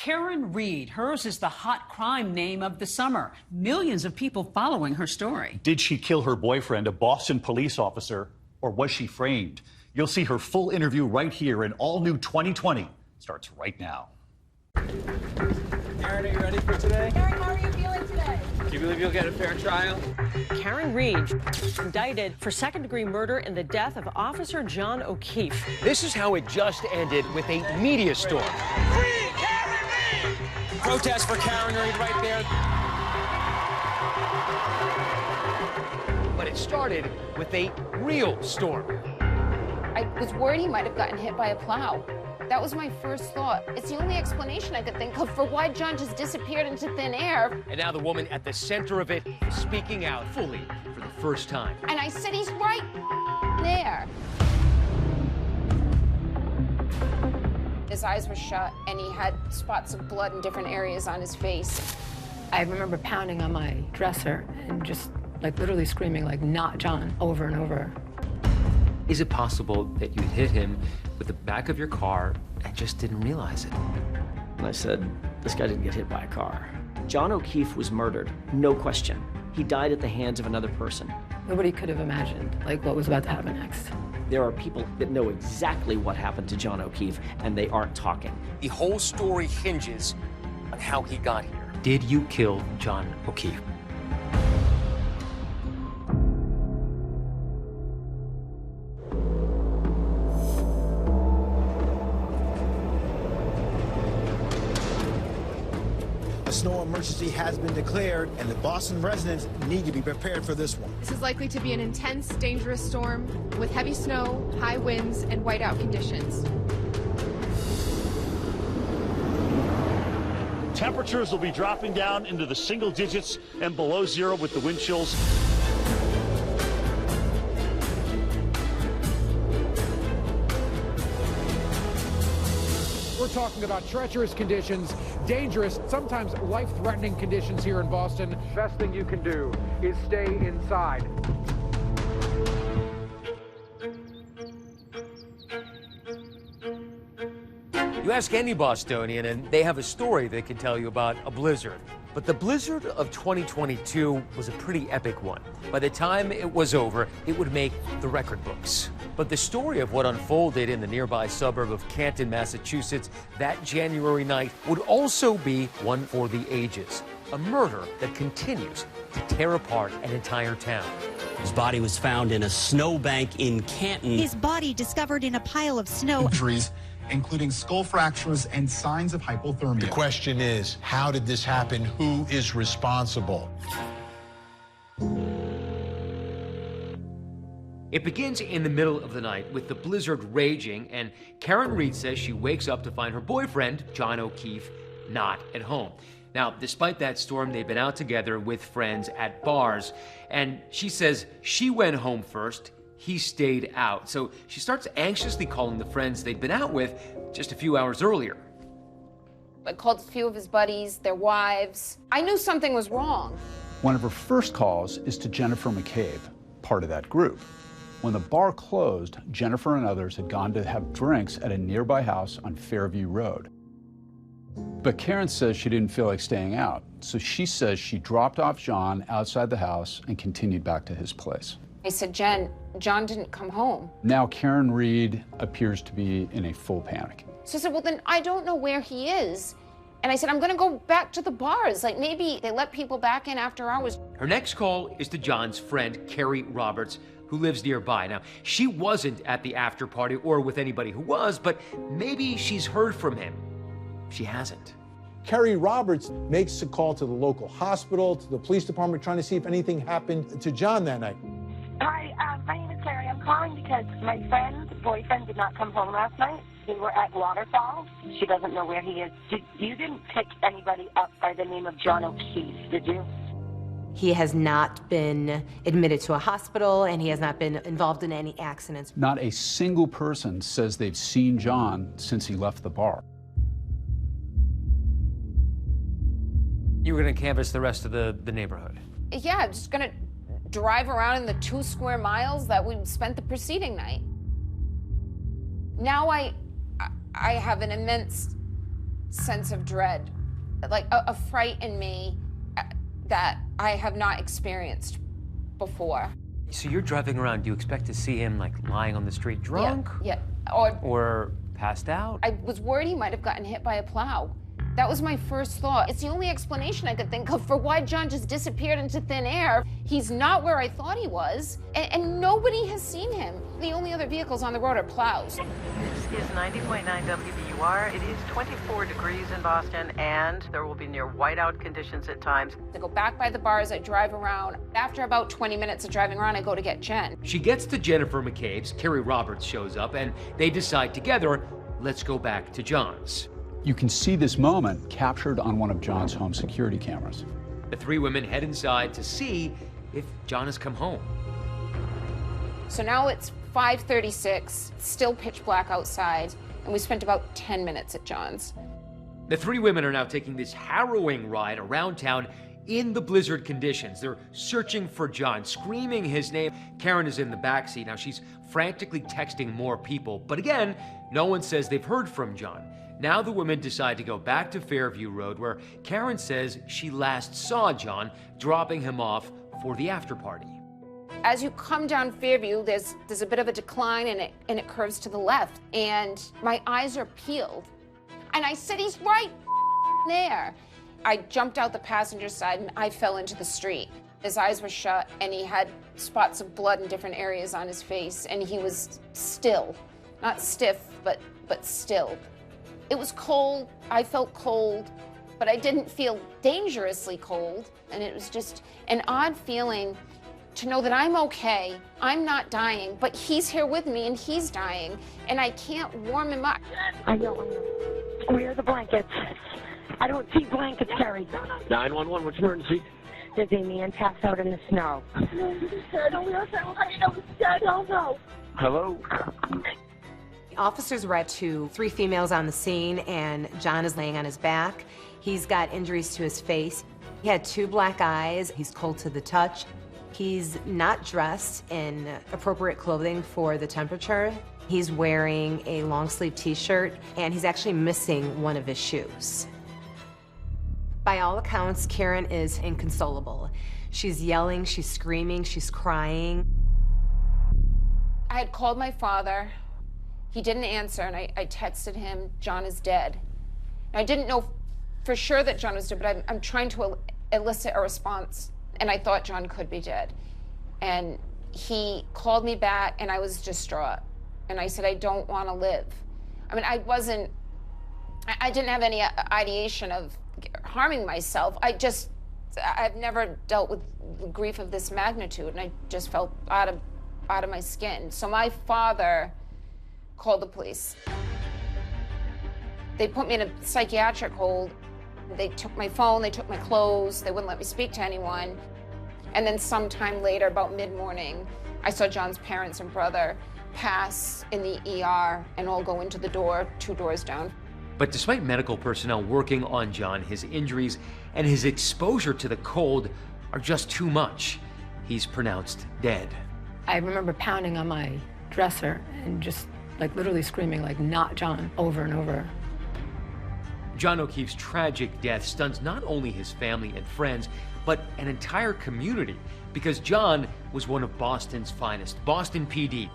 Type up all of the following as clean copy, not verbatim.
Karen Reed. Hers is the hot crime name of the summer. Millions of people following her story. Did she kill her boyfriend, a Boston police officer, or was she framed? You'll see her full interview right here in all new 2020. Starts right now. Karen, are you ready for today? Karen, how are you feeling today? Do you believe you'll get a fair trial? Karen Reed, indicted for second-degree murder in the death of Officer John O'Keefe. This is how it just ended with a media storm. Free Karen Reed! Protest for Karen Reed right there. But it started with a real storm. I was worried he might have gotten hit by a plow. That was my first thought. It's the only explanation I could think of for why John just disappeared into thin air. And now the woman at the center of it is speaking out fully for the first time. And I said, he's right there. His eyes were shut, and he had spots of blood in different areas on his face. I remember pounding on my dresser and just literally screaming not John over and over. Is it possible that you hit him with the back of your car and just didn't realize it? And I said, this guy didn't get hit by a car. John O'Keefe was murdered, no question. He died at the hands of another person. Nobody could have imagined what was about to happen next. There are people that know exactly what happened to John O'Keefe, and they aren't talking. The whole story hinges on how he got here. Did you kill John O'Keefe? A snow emergency has been declared, and the Boston residents need to be prepared for this one. This is likely to be an intense, dangerous storm with heavy snow, high winds, and whiteout conditions. Temperatures will be dropping down into the single digits and below zero with the wind chills. We're talking about treacherous conditions, dangerous, sometimes life-threatening conditions here in Boston. Best thing you can do is stay inside. You ask any Bostonian, and they have a story they can tell you about a blizzard. But the blizzard of 2022 was a pretty epic one. By the time it was over, it would make the record books. But the story of what unfolded in the nearby suburb of Canton, Massachusetts, that January night would also be one for the ages. A murder that continues to tear apart an entire town. His body was found in a snowbank in Canton. His body discovered in a pile of snow. Injuries, including skull fractures and signs of hypothermia. The question is, how did this happen? Who is responsible? It begins in the middle of the night with the blizzard raging, and Karen Reed says she wakes up to find her boyfriend, John O'Keefe, not at home. Now, despite that storm, they've been out together with friends at bars, and she says she went home first. He stayed out. So she starts anxiously calling the friends they'd been out with just a few hours earlier. I called a few of his buddies, their wives. I knew something was wrong. One of her first calls is to Jennifer McCabe, part of that group. When the bar closed, Jennifer and others had gone to have drinks at a nearby house on Fairview Road. But Karen says she didn't feel like staying out, so she says she dropped off John outside the house and continued back to his place. I said, Jen, John didn't come home. Now Karen Reed appears to be in a full panic. So I said, well, then I don't know where he is. And I said, I'm gonna go back to the bars. Maybe they let people back in after hours. Her next call is to John's friend, Carrie Roberts, who lives nearby. Now, she wasn't at the after party or with anybody who was, but maybe she's heard from him. She hasn't. Carrie Roberts makes a call to the local hospital, to the police department, trying to see if anything happened to John that night. Hi, my name is Carrie. I'm calling because my friend's boyfriend did not come home last night. We were at Waterfall. She doesn't know where he is. You didn't pick anybody up by the name of John O'Keefe, did you? He has not been admitted to a hospital, and he has not been involved in any accidents. Not a single person says they've seen John since he left the bar. You were going to canvass the rest of the neighborhood? Yeah, I'm just gonna drive around in the 2 square miles that we spent the preceding night. Now I have an immense sense of dread, like a fright in me that I have not experienced before. So you're driving around, do you expect to see him like lying on the street drunk? Yeah. Or passed out? I was worried he might have gotten hit by a plow. That was my first thought. It's the only explanation I could think of for why John just disappeared into thin air. He's not where I thought he was, and nobody has seen him. The only other vehicles on the road are plows. This is 90.9 WBUR. It is 24 degrees in Boston, and there will be near whiteout conditions at times. I go back by the bars, I drive around. After about 20 minutes of driving around, I go to get Jen. She gets to Jennifer McCabe's, Carrie Roberts shows up, and they decide together, let's go back to John's. You can see this moment captured on one of John's home security cameras. The three women head inside to see if John has come home. So now it's 5:36, still pitch black outside, and we spent about 10 minutes at John's. The three women are now taking this harrowing ride around town in the blizzard conditions. They're searching for John, screaming his name. Karen is in the backseat. Now she's frantically texting more people, but again, no one says they've heard from John. Now the women decide to go back to Fairview Road, where Karen says she last saw John, dropping him off for the after party. As you come down Fairview, there's a bit of a decline, and it curves to the left, and my eyes are peeled. And I said, he's right there. I jumped out the passenger side, and I fell into the street. His eyes were shut, and he had spots of blood in different areas on his face, and he was still. Not stiff, but still. It was cold, I felt cold, but I didn't feel dangerously cold. And it was just an odd feeling to know that I'm okay, I'm not dying, but he's here with me and he's dying, and I can't warm him up. I know. Where are the blankets? I don't see blankets, Terry. 911, what's your emergency? There's a man passed out in the snow. Hello? Officers were to 3 females on the scene, and John is laying on his back. He's got injuries to his face. He had 2 black eyes. He's cold to the touch. He's not dressed in appropriate clothing for the temperature. He's wearing a long-sleeve t-shirt, and he's actually missing one of his shoes. By all accounts, Karen is inconsolable. She's yelling, she's screaming, she's crying. I had called my father. He didn't answer, and I texted him, John is dead. I didn't know for sure that John was dead, but I'm trying to elicit a response, and I thought John could be dead. And he called me back, and I was distraught. And I said, I don't want to live. I mean, I didn't have any ideation of harming myself. I've never dealt with grief of this magnitude, and I just felt out of my skin. So my father called the police. They put me in a psychiatric hold. They took my phone, they took my clothes, they wouldn't let me speak to anyone. And then sometime later, about mid-morning, I saw John's parents and brother pass in the ER and all go into the door, 2 doors down. But despite medical personnel working on John, his injuries and his exposure to the cold are just too much. He's pronounced dead. I remember pounding on my dresser and just like literally screaming like, not John, over and over. John O'Keefe's tragic death stuns not only his family and friends, but an entire community, because John was one of Boston's finest, Boston PD.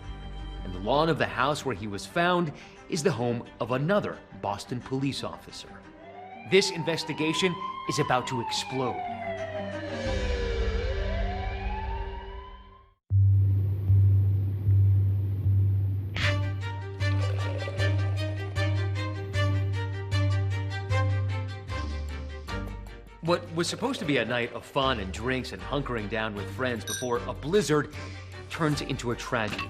And the lawn of the house where he was found is the home of another Boston police officer. This investigation is about to explode. What was supposed to be a night of fun and drinks and hunkering down with friends before a blizzard turns into a tragedy.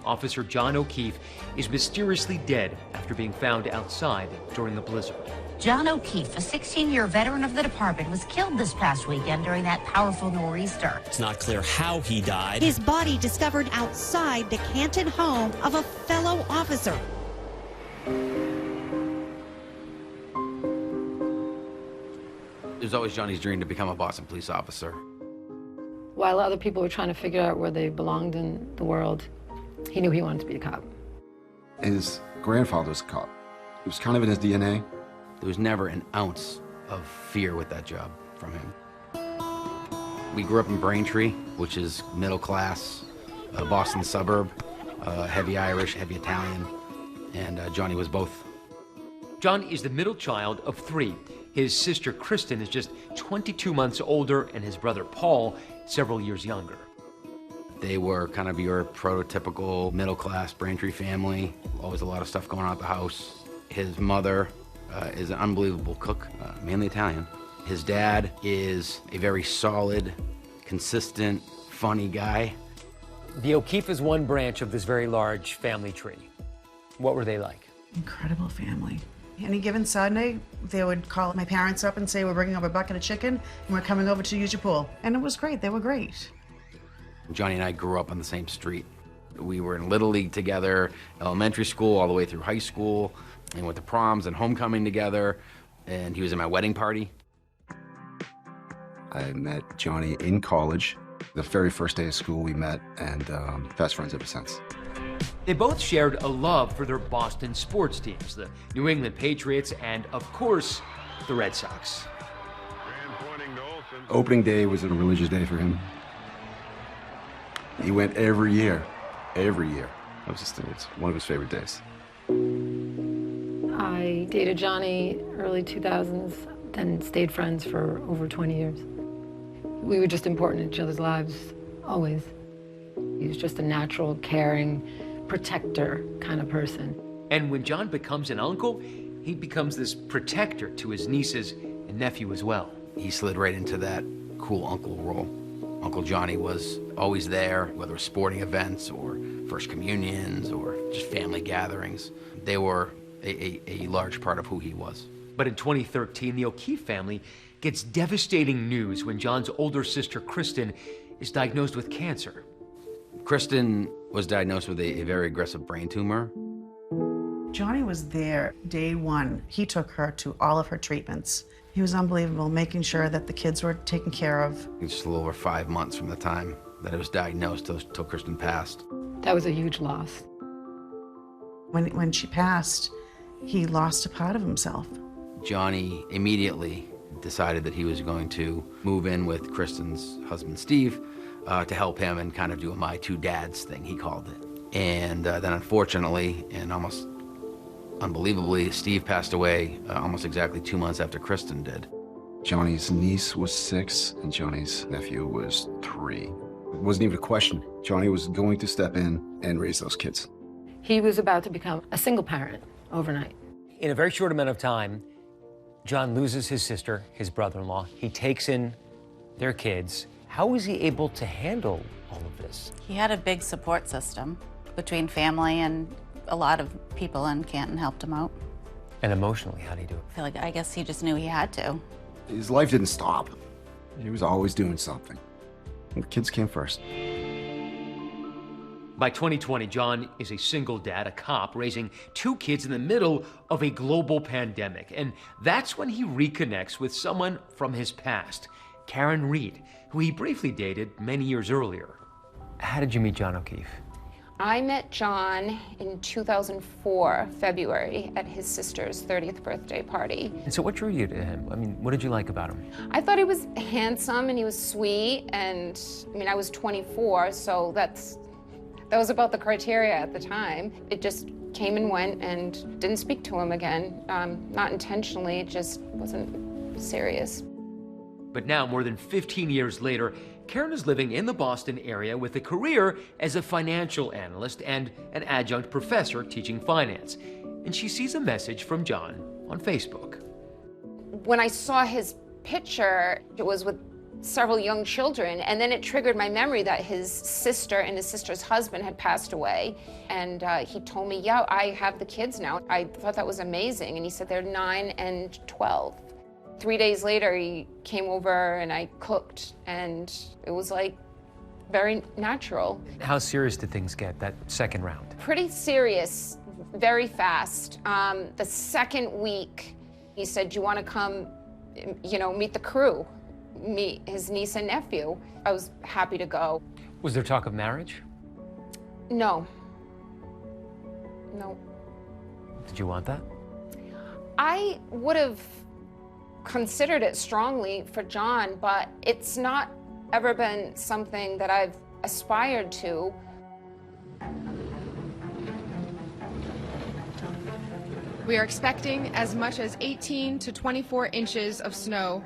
Officer John O'Keefe is mysteriously dead after being found outside during a blizzard. John O'Keefe, a 16-year veteran of the department, was killed this past weekend during that powerful nor'easter. It's not clear how he died. His body discovered outside the Canton home of a fellow officer. It was always Johnny's dream to become a Boston police officer. While other people were trying to figure out where they belonged in the world, he knew he wanted to be a cop. His grandfather was a cop. It was kind of in his DNA. There was never an ounce of fear with that job from him. We grew up in Braintree, which is middle class, a Boston suburb, heavy Irish, heavy Italian, and Johnny was both. John is the middle child of 3. His sister Kristen is just 22 months older, and his brother Paul several years younger. They were kind of your prototypical middle-class Braintree family. Always a lot of stuff going on at the house. His mother is an unbelievable cook, mainly Italian. His dad is a very solid, consistent, funny guy. The O'Keefe is one branch of this very large family tree. What were they like? Incredible family. Any given Sunday, they would call my parents up and say, we're bringing over a bucket of chicken and we're coming over to use your pool. And it was great. They were great. Johnny and I grew up on the same street. We were in Little League together, elementary school, all the way through high school, and went to proms and homecoming together, and he was in my wedding party. I met Johnny in college. The very first day of school we met, and best friends ever since. They both shared a love for their Boston sports teams, the New England Patriots and, of course, the Red Sox. Opening day was a religious day for him. He went every year, every year. It's one of his favorite days. I dated Johnny early 2000s, then stayed friends for over 20 years. We were just important in each other's lives, always. He was just a natural, caring, protector kind of person. And when John becomes an uncle, he becomes this protector to his nieces and nephew as well. He slid right into that cool uncle role. Uncle Johnny was always there, whether it was sporting events or first communions or just family gatherings. They were a large part of who he was. But in 2013, the O'Keefe family gets devastating news when John's older sister, Kristen, is diagnosed with cancer. Kristen was diagnosed with a very aggressive brain tumor. Johnny was there day one. He took her to all of her treatments. He was unbelievable, making sure that the kids were taken care of. Just a little over 5 months from the time that it was diagnosed till Kristen passed. That was a huge loss. When she passed, he lost a part of himself. Johnny immediately decided that he was going to move in with Kristen's husband, Steve, to help him and kind of do a my two dads thing, he called it. And then unfortunately, and almost unbelievably, Steve passed away almost exactly 2 months after Kristen did. Johnny's niece was 6 and Johnny's nephew was 3. It wasn't even a question. Johnny was going to step in and raise those kids. He was about to become a single parent overnight. In a very short amount of time, John loses his sister, his brother-in-law. He takes in their kids. How was he able to handle all of this? He had a big support system between family and a lot of people in Canton helped him out. And emotionally, how did he do it? I guess he just knew he had to. His life didn't stop. He was always doing something. And the kids came first. By 2020, John is a single dad, a cop, raising 2 kids in the middle of a global pandemic. And that's when he reconnects with someone from his past, Karen Reed, who he briefly dated many years earlier. How did you meet John O'Keefe? I met John in 2004, February, at his sister's 30th birthday party. And so what drew you to him? I mean, what did you like about him? I thought he was handsome and he was sweet, and I was 24, so that was about the criteria at the time. It just came and went and didn't speak to him again. Not intentionally, it just wasn't serious. But now, more than 15 years later, Karen is living in the Boston area with a career as a financial analyst and an adjunct professor teaching finance. And she sees a message from John on Facebook. When I saw his picture, it was with several young children, and then it triggered my memory that his sister and his sister's husband had passed away. And he told me, yeah, I have the kids now. I thought that was amazing. And he said they're 9 and 12. 3 days later, he came over and I cooked, and it was like very natural. How serious did things get that second round? Pretty serious, very fast. The second week, he said, do you want to come, meet the crew, meet his niece and nephew? I was happy to go. Was there talk of marriage? No. No. Did you want that? I would have considered it strongly for John, but it's not ever been something that I've aspired to. We are expecting as much as 18 to 24 inches of snow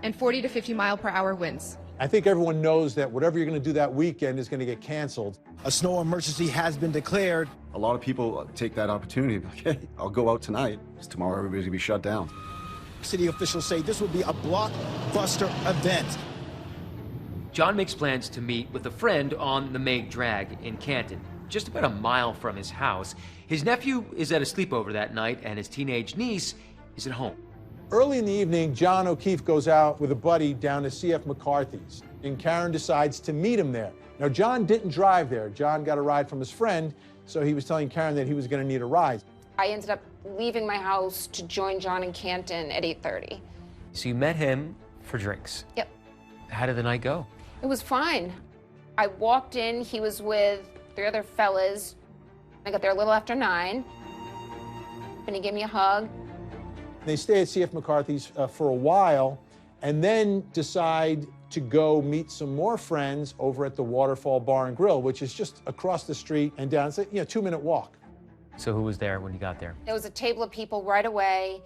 and 40 to 50 mile per hour winds. I think everyone knows that whatever you're going to do that weekend is going to get canceled. A snow emergency has been declared. A lot of people take that opportunity. Okay, I'll go out tonight, because tomorrow everybody's going to be shut down. City officials say this will be a blockbuster event. John makes plans to meet with a friend on the Meg Drag in Canton, just about a mile from his house. His nephew is at a sleepover that night, and his teenage niece is at home. Early in the evening, John O'Keefe goes out with a buddy down to C.F. McCarthy's, and Karen decides to meet him there. Now, John didn't drive there. John got a ride from his friend, so he was telling Karen that he was going to need a ride. I ended up leaving my house to join John in Canton at 8:30. So you met him for drinks. Yep. How did the night go? It was fine. I walked in, he was with 3 other fellas. I got there a little after 9, and he gave me a hug. They stay at C.F. McCarthy's for a while, and then decide to go meet some more friends over at the Waterfall Bar and Grill, which is just across the street and down. It's a 2-minute walk. So who was there when you got there? There was a table of people right away.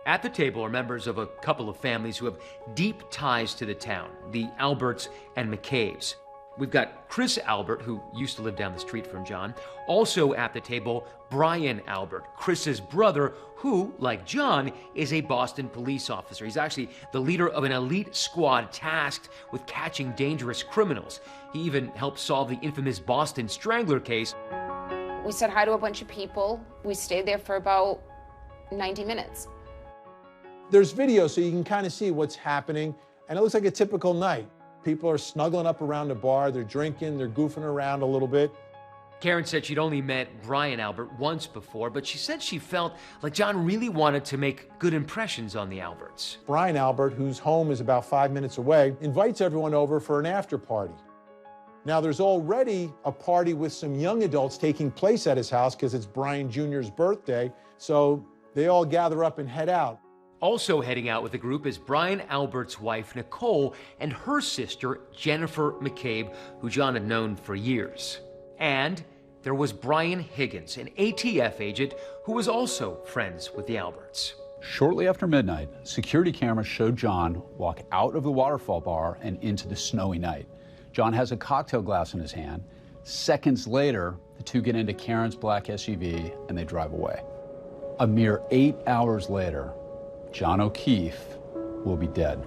At the table are members of a couple of families who have deep ties to the town, the Alberts and McCabe's. We've got Chris Albert, who used to live down the street from John. Also at the table, Brian Albert, Chris's brother, who, like John, is a Boston police officer. He's actually the leader of an elite squad tasked with catching dangerous criminals. He even helped solve the infamous Boston Strangler case. We said hi to a bunch of people. We stayed there for about 90 minutes. There's video so you can kind of see what's happening, and it looks like a typical night. People are snuggling up around the bar, they're drinking, they're goofing around a little bit. Karen said she'd only met Brian Albert once before, but she said she felt like John really wanted to make good impressions on the Alberts. Brian Albert, whose home is about 5 minutes away, invites everyone over for an after party. Now, there's already a party with some young adults taking place at his house because it's Brian Jr.'s birthday, so they all gather up and head out. Also heading out with the group is Brian Albert's wife, Nicole, and her sister, Jennifer McCabe, who John had known for years. And there was Brian Higgins, an ATF agent who was also friends with the Alberts. Shortly after midnight, security cameras showed John walk out of the Waterfall Bar and into the snowy night. John has a cocktail glass in his hand. Seconds later, the two get into Karen's black SUV and they drive away. A mere 8 hours later, John O'Keefe will be dead.